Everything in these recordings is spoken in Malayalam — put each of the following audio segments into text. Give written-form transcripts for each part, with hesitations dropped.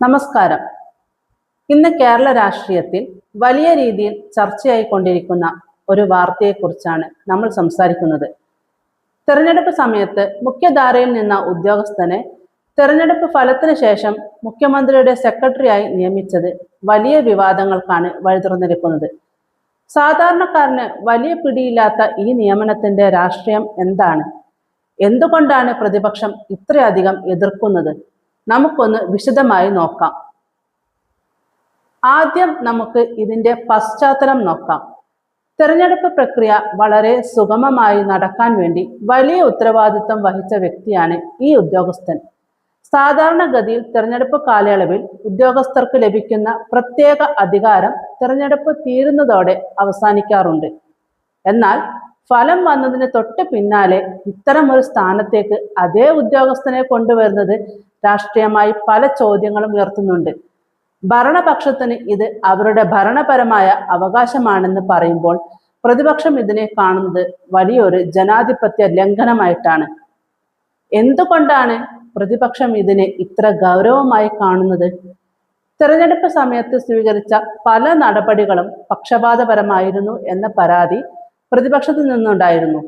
നമസ്കാരം. ഇന്ന് കേരള രാഷ്ട്രീയത്തിൽ വലിയ രീതിയിൽ ചർച്ചയായിക്കൊണ്ടിരിക്കുന്ന ഒരു വാർത്തയെക്കുറിച്ചാണ് നമ്മൾ സംസാരിക്കുന്നത്. തെരഞ്ഞെടുപ്പ് സമയത്ത് മുഖ്യധാരയിൽ നിന്ന ഉദ്യോഗസ്ഥനെ തെരഞ്ഞെടുപ്പ് ഫലത്തിന് ശേഷം മുഖ്യമന്ത്രിയുടെ സെക്രട്ടറിയായി നിയമിച്ചത് വലിയ വിവാദങ്ങൾക്കാണ് വഴിതുറന്നിരിക്കുന്നത്. സാധാരണക്കാരന് വലിയ പിടിയില്ലാത്ത ഈ നിയമനത്തിന്റെ രാഷ്ട്രീയം എന്താണ്? എന്തുകൊണ്ടാണ് പ്രതിപക്ഷം ഇത്രയധികം എതിർക്കുന്നത്? നമുക്കൊന്ന് വിശദമായി നോക്കാം. ആദ്യം നമുക്ക് ഇതിന്റെ പശ്ചാത്തലം നോക്കാം. തെരഞ്ഞെടുപ്പ് പ്രക്രിയ വളരെ സുഗമമായി നടക്കാൻ വേണ്ടി വലിയ ഉത്തരവാദിത്വം വഹിച്ച വ്യക്തിയാണ് ഈ ഉദ്യോഗസ്ഥൻ. സാധാരണഗതിയിൽ തെരഞ്ഞെടുപ്പ് കാലയളവിൽ ഉദ്യോഗസ്ഥർക്ക് ലഭിക്കുന്ന പ്രത്യേക അധികാരം തെരഞ്ഞെടുപ്പ് തീരുന്നതോടെ അവസാനിക്കാറുണ്ട്. എന്നാൽ ഫലം വന്നതിന് തൊട്ട് പിന്നാലെ ഇത്തരമൊരു സ്ഥാനത്തേക്ക് അതേ ഉദ്യോഗസ്ഥനെ കൊണ്ടുവരുന്നത് രാഷ്ട്രീയമായി പല ചോദ്യങ്ങളും ഉയർത്തുന്നുണ്ട്. ഭരണപക്ഷത്തിന് ഇത് അവരുടെ ഭരണപരമായ അവകാശമാണെന്ന് പറയുമ്പോൾ പ്രതിപക്ഷം ഇതിനെ കാണുന്നത് വലിയൊരു ജനാധിപത്യ ലംഘനമായിട്ടാണ്. എന്തുകൊണ്ടാണ് പ്രതിപക്ഷം ഇതിനെ ഇത്ര ഗൗരവമായി കാണുന്നത്? തെരഞ്ഞെടുപ്പ് സമയത്ത് സ്വീകരിച്ച പല നടപടികളും പക്ഷപാതപരമായിരുന്നു എന്ന പരാതി പ്രതിപക്ഷത്തു നിന്നുണ്ടായിരുന്നു.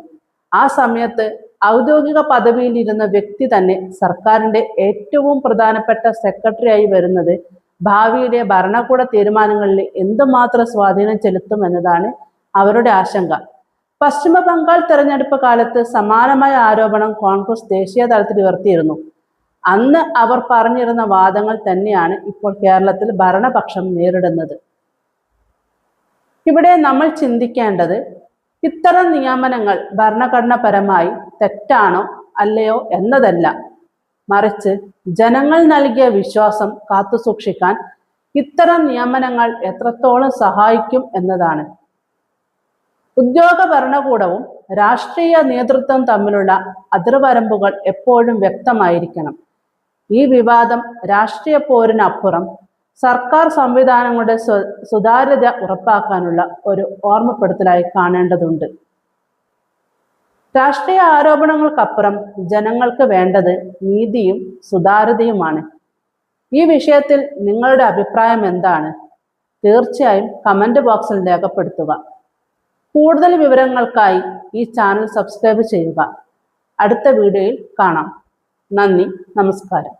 ആ സമയത്ത് ഔദ്യോഗിക പദവിയിലിരുന്ന വ്യക്തി തന്നെ സർക്കാരിന്റെ ഏറ്റവും പ്രധാനപ്പെട്ട സെക്രട്ടറിയായി വരുന്നത് ഭാവിയിലെ ഭരണകൂട തീരുമാനങ്ങളിൽ എന്തുമാത്രം സ്വാധീനം ചെലുത്തും എന്നതാണ് അവരുടെ ആശങ്ക. പശ്ചിമ ബംഗാൾ തെരഞ്ഞെടുപ്പ് കാലത്ത് സമാനമായ ആരോപണം കോൺഗ്രസ് ദേശീയ തലത്തിൽ ഉയർത്തിയിരുന്നു. അന്ന് അവർ പറഞ്ഞിരുന്ന വാദങ്ങൾ തന്നെയാണ് ഇപ്പോൾ കേരളത്തിൽ ഭരണപക്ഷം നേരിടുന്നത്. ഇവിടെ നമ്മൾ ചിന്തിക്കേണ്ടത് ഇത്തരം നിയമനങ്ങൾ ഭരണഘടനാപരമായി തെറ്റാണോ അല്ലയോ എന്നതല്ല, മറിച്ച് ജനങ്ങൾ നൽകിയ വിശ്വാസം കാത്തുസൂക്ഷിക്കാൻ ഇത്തരം നിയമനങ്ങൾ എത്രത്തോളം സഹായിക്കും എന്നതാണ്. ഉദ്യോഗ ഭരണകൂടവും രാഷ്ട്രീയ നേതൃത്വം തമ്മിലുള്ള അതിർവരമ്പുകൾ എപ്പോഴും വ്യക്തമായിരിക്കണം. ഈ വിവാദം രാഷ്ട്രീയ പോരിനപ്പുറം സർക്കാർ സംവിധാനങ്ങളുടെ സുതാര്യത ഉറപ്പാക്കാനുള്ള ഒരു ഓർമ്മപ്പെടുത്തലായി കാണേണ്ടതുണ്ട്. രാഷ്ട്രീയ ആരോപണങ്ങൾക്കപ്പുറം ജനങ്ങൾക്ക് വേണ്ടത് നീതിയും സുതാര്യതയുമാണ്. ഈ വിഷയത്തിൽ നിങ്ങളുടെ അഭിപ്രായം എന്താണ്? തീർച്ചയായും കമന്റ് ബോക്സിൽ രേഖപ്പെടുത്തുക. കൂടുതൽ വിവരങ്ങൾക്കായി ഈ ചാനൽ സബ്സ്ക്രൈബ് ചെയ്യുക. അടുത്ത വീഡിയോയിൽ കാണാം. നന്ദി, നമസ്കാരം.